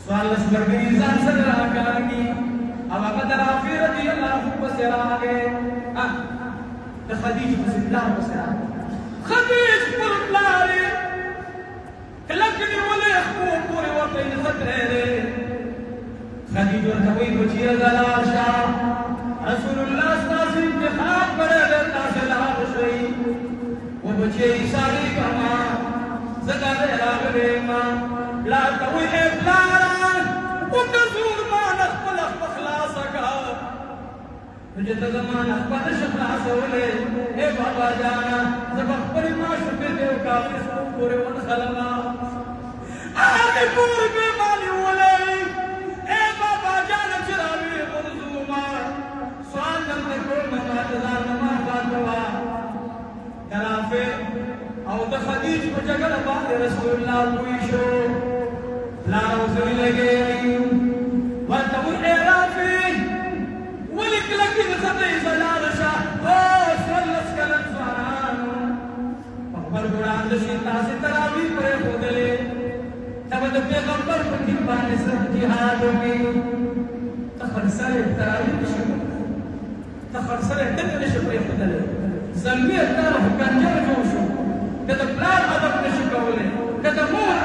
سوالس مرګي ځان سره راکاږي او هغه د رافع رضی الله عنه پسې راغی د خدیجې پسې پلار پسې راغی خدیج پر پلار یې کلک نیولی خپو پورې ورته یې نښتری دی خدیج ورته وایي بچیه زه لاړ شه رسول الله ستاسو انتخاب کړی دی تاسې لاړ شئ و بچیه یې ساړېږه ما ځکه دی راغلی یم پلار ته وایي ای پلاره وکړه زور مانه خپله خلاصه کړه نو چې ته زما نه خپله نشې خلاصولی ای بابا جانه زه به خپلې معشوقې ته یو کافر سپو پورې ونښلمه هغې پورې بې مالې ولی ای بابا جانه چې راویې غورځومه سوال درته کوم ما ته ځان نه معافا کوه د رافع او د خدیج په جګړه باندې رسول الله پوه شو پلار ورته ولګېږي ورته وایي ای رافع ولې کلکې نښتې زه لاړه شه څوارلس کلن ځوانانو په غبرګو ړانده شي تاسې تراویح پرېښودلې ته به د پیغمبر په دین باندې سخت جهاد وکړي ته خرڅلی تراویح نشي وکړلی ته خرڅلی ټکه نشي پرېښودلی زلمي تا کنجر جوړ شو که د پلار ادب نشي کولی که د مور